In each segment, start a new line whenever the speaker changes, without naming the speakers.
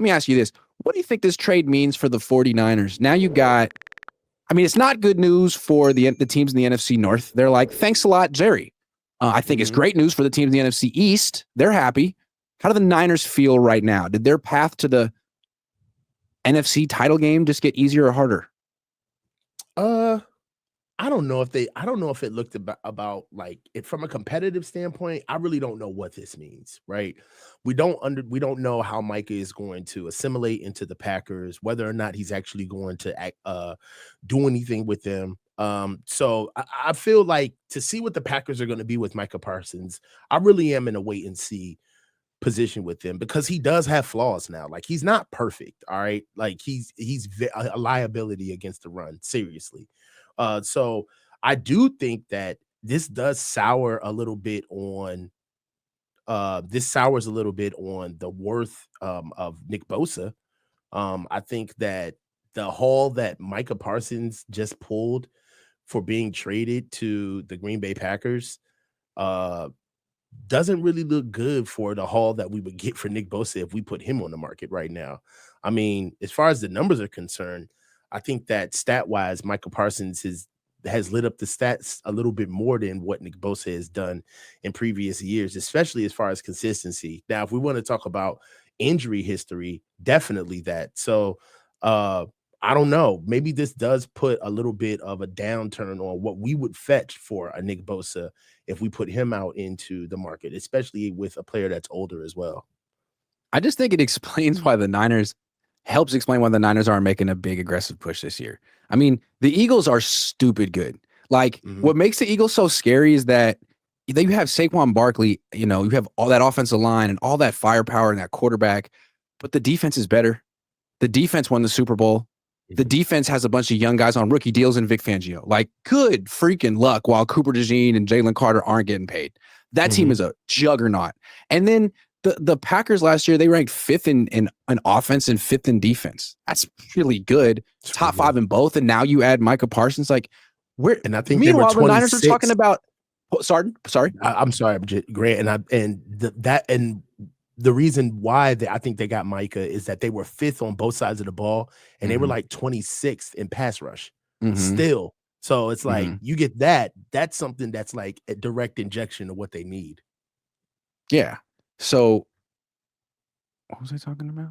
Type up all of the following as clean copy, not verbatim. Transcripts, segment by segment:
let me ask you this. What do you think this trade means for the 49ers? Now you got, I mean, it's not good news for the teams in the NFC North. They're like, thanks a lot, Jerry. I think it's great news for the teams in the NFC East. They're happy. How do the Niners feel right now? Did their path to the NFC title game just get easier or harder?
I don't know if it looked about like it from a competitive standpoint. I really don't know what this means, right? We don't know how Micah is going to assimilate into the Packers, whether or not he's actually going to do anything with them. So I feel like to see what the Packers are going to be with Micah Parsons, I really am in a wait and see position with them because he does have flaws now. Like he's not perfect, all right? Like he's a liability against the run, seriously. So I do think that this does sour a little bit on this sours a little bit on the worth of Nick Bosa. I think that the haul that Micah Parsons just pulled for being traded to the Green Bay Packers doesn't really look good for the haul that we would get for Nick Bosa if we put him on the market right now. I mean, as far as the numbers are concerned, I think that stat-wise, Micah Parsons has lit up the stats a little bit more than what Nick Bosa has done in previous years, especially as far as consistency. Now, if we want to talk about injury history, definitely that. So, I don't know. Maybe this does put a little bit of a downturn on what we would fetch for a Nick Bosa if we put him out into the market, especially with a player that's older as well.
I just think it explains why the Niners helps explain why the Niners aren't making a big aggressive push this year. I mean, the Eagles are stupid good. Like what makes the Eagles so scary is that you have Saquon Barkley, you have all that offensive line and all that firepower and that quarterback, but the defense is better. The defense won the Super Bowl. The defense has a bunch of young guys on rookie deals and Vic Fangio. Like, good freaking luck while Cooper DeJean and Jalen Carter aren't getting paid. That team is a juggernaut. And then the Packers last year, they ranked fifth in offense and fifth in defense. That's really good. Top five in both. And now you add Micah Parsons. Like,
and I think
meanwhile, the Niners are talking about. Sorry.
I'm sorry, Grant. And the reason why I think they got Micah is that they were fifth on both sides of the ball, and they were like 26th in pass rush still. So it's like you get that. That's something that's like a direct injection of what they need.
Yeah. So what was I talking about?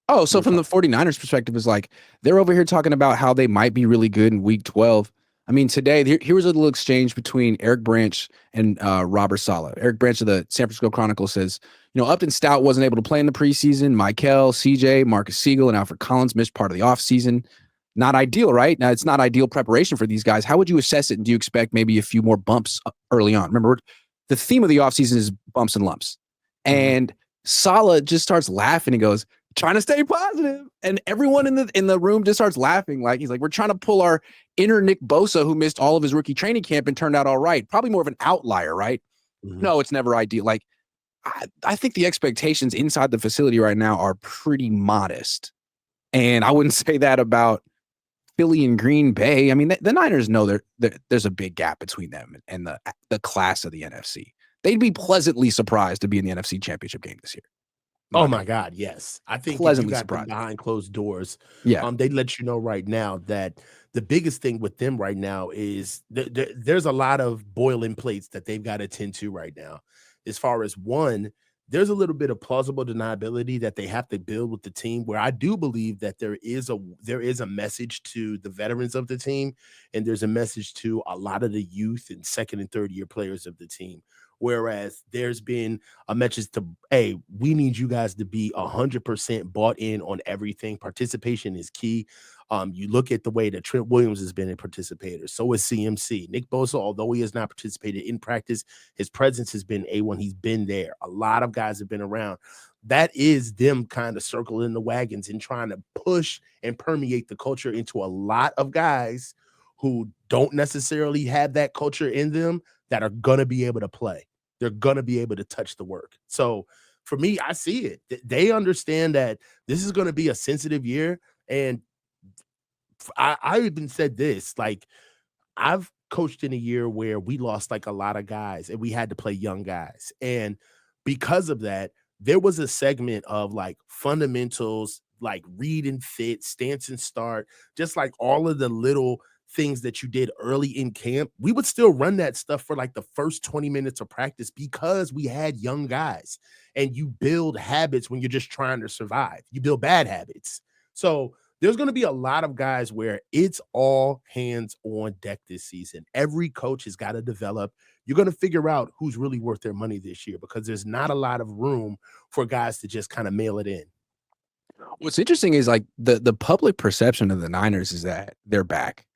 Oh, so from the 49ers perspective, is like they're over here talking about how they might be really good in week 12. I mean, today, here was a little exchange between Eric Branch and Robert Saleh. Eric Branch of the San Francisco Chronicle says, Upton Stout wasn't able to play in the preseason. Michael, CJ, Marcus Siegel, and Alfred Collins missed part of the offseason. Not ideal, right? Now, it's not ideal preparation for these guys. How would you assess it, and do you expect maybe a few more bumps early on? Remember, the theme of the offseason is bumps and lumps. And Saleh just starts laughing and goes, trying to stay positive, and everyone in the room just starts laughing. Like he's like, we're trying to pull our inner Nick Bosa, who missed all of his rookie training camp and turned out all right. Probably more of an outlier, right? No, it's never ideal. Like I think the expectations inside the facility right now are pretty modest, and I wouldn't say that about Philly and Green Bay. I mean, the Niners know there's a big gap between them and the class of the NFC. They'd be pleasantly surprised to be in the NFC Championship game this year.
Oh my God, yes. I think if you got them behind closed doors, they let you know right now that the biggest thing with them right now is there's a lot of boiling plates that they've got to tend to right now. As far as one, there's a little bit of plausible deniability that they have to build with the team, where I do believe that there is a message to the veterans of the team, and there's a message to a lot of the youth and second and third year players of the team. Whereas there's been a message to, hey, we need you guys to be 100% bought in on everything. Participation is key. You look at the way that Trent Williams has been a participator. So is CMC. Nick Bosa, although he has not participated in practice, his presence has been A1. He's been there. A lot of guys have been around. That is them kind of circling the wagons and trying to push and permeate the culture into a lot of guys who don't necessarily have that culture in them that are going to be able to play. They're going to be able to touch the work. So for me, I see it. They understand that this is going to be a sensitive year. And I even said this, like, I've coached in a year where we lost like a lot of guys and we had to play young guys. And because of that, there was a segment of like fundamentals, like read and fit, stance and start, just like all of the little things that you did early in camp. We would still run that stuff for like the first 20 minutes of practice because we had young guys, and you build habits when you're just trying to survive. You build bad habits. So there's going to be a lot of guys where it's all hands on deck this season. Every coach has got to develop. You're going to figure out who's really worth their money this year, because there's not a lot of room for guys to just kind of mail it in.
What's interesting is like the public perception of the Niners is that they're back.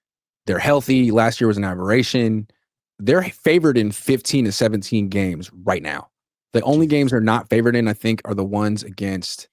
They're healthy. Last year was an aberration. They're favored in 15 to 17 games right now. The only games they're not favored in, I think, are the ones against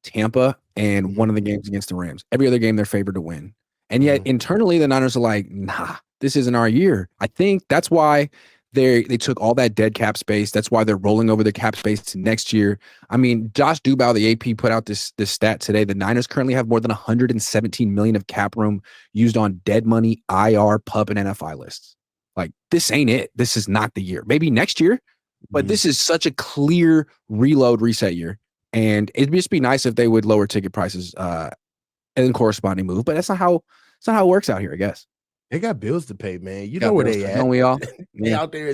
Tampa and one of the games against the Rams. Every other game they're favored to win. And yet internally the Niners are like, nah, this isn't our year. I think that's why they took all that dead cap space. That's why they're rolling over the cap space to next year. I mean, Josh Dubow, the AP, put out this stat today. The Niners currently have more than $117 million of cap room used on dead money, IR, PUP, and NFI lists. Like, this ain't it. This is not the year. Maybe next year, but this is such a clear reload reset year. And it'd just be nice if they would lower ticket prices and corresponding move. But that's not how it works out here, I guess.
They got bills to pay, man. You know where they at.
Don't we all?
They out there.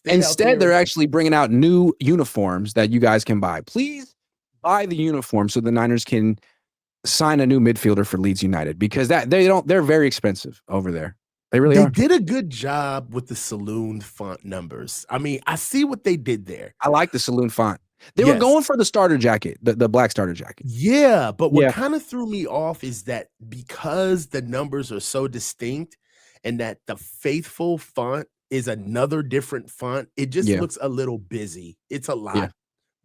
Instead, they're actually bringing out new uniforms that you guys can buy. Please buy the uniform so the Niners can sign a new midfielder for Leeds United, because they're very expensive over there. They really are.
They did a good job with the saloon font numbers. I mean, I see what they did there.
I like the saloon font. They were going for the starter jacket, the black starter jacket.
Yeah, but what kind of threw me off is that because the numbers are so distinct and that the faithful font is another different font, it just looks a little busy. It's a lot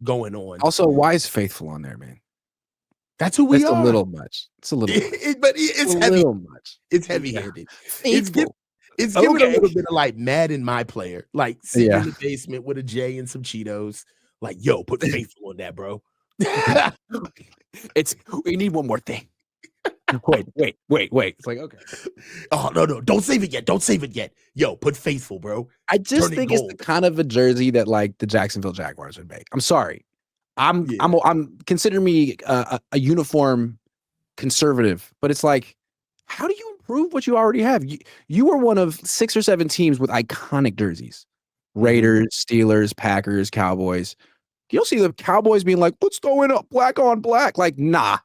going on.
Also, why is faithful on there, man?
That's who we are.
It's a little much. It's a little much.
But it's heavy.
Little much.
It's heavy-handed.
Faithful.
It's giving a little bit of like Madden My Player, like sitting in the basement with a J and some Cheetos. Like, yo, put faithful on that, bro.
We need one more thing. Wait. It's like, okay.
Oh, no. Don't save it yet. Yo, put faithful, bro.
I just think it's the kind of a jersey that like the Jacksonville Jaguars would make. I'm sorry. I'm consider me a uniform conservative, but it's like, how do you improve what you already have? You were one of 6 or 7 teams with iconic jerseys. Raiders, Steelers, Packers, Cowboys. You'll see the Cowboys being like, let's throw in a black on black. Like, nah,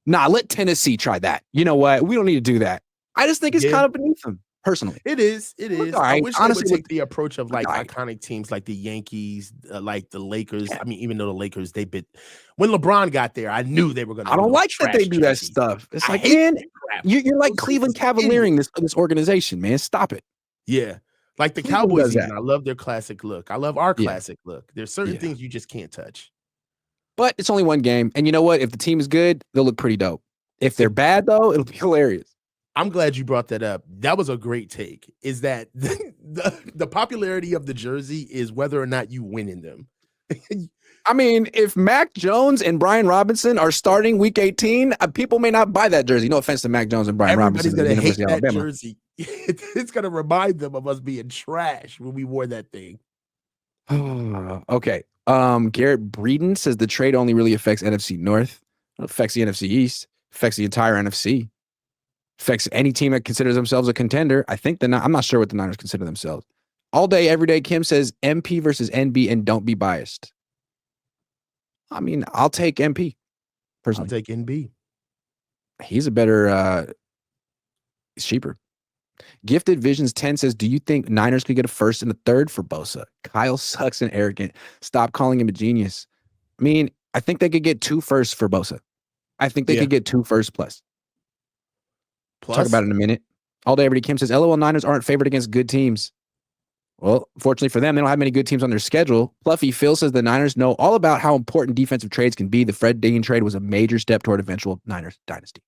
let Tennessee try that. You know what? We don't need to do that. I just think it's kind of beneath them, personally.
It is. I wish honestly, they would take the approach of like iconic teams like the Yankees, like the Lakers. I mean, even though the Lakers, when LeBron got there, I knew they were going to.
I don't like that they do that stuff. It's like, man, you're like Cleveland Cavaliering this organization, man. Stop it.
Yeah. Like the Cowboys, I love their classic look. I love our classic look. There's certain things you just can't touch.
But it's only one game. And you know what? If the team is good, they'll look pretty dope. If they're bad, though, it'll be hilarious.
I'm glad you brought that up. That was a great take, is that the popularity of the jersey is whether or not you win in them.
I mean, if Mac Jones and Brian Robinson are starting week 18, people may not buy that jersey. No offense to Mac Jones and Brian Robinson.
Everybody's going to hate that jersey. It's going to remind them of us being trash when we wore that thing.
Okay. Garrett Breeden says the trade only really affects NFC North. It affects the NFC East. Affects the entire NFC. Affects any team that considers themselves a contender. I'm not sure what the Niners consider themselves. All day, every day, Kim says MP versus NB and don't be biased. I mean, I'll take MP. Personally.
I'll take NB.
He's a better, he's cheaper. Gifted Visions 10 says, do you think Niners could get a first and a third for Bosa? Kyle sucks and arrogant. Stop calling him a genius. I mean, I think they could get 2 firsts for Bosa. I think they could get 2 firsts plus. Talk about it in a minute. All day, every day, Kim says, LOL Niners aren't favored against good teams. Well, fortunately for them, they don't have many good teams on their schedule. Fluffy Phil says the Niners know all about how important defensive trades can be. The Fred Dean trade was a major step toward eventual Niners dynasty.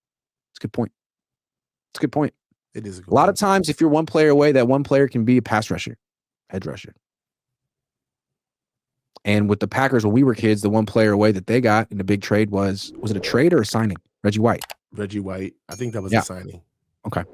It's a good point.
It is
a lot of times, if you're one player away, that one player can be a pass rusher, edge rusher. And with the Packers, when we were kids, the one player away that they got in the big trade was it a trade or a signing? Reggie White.
I think that was a signing.
Okay.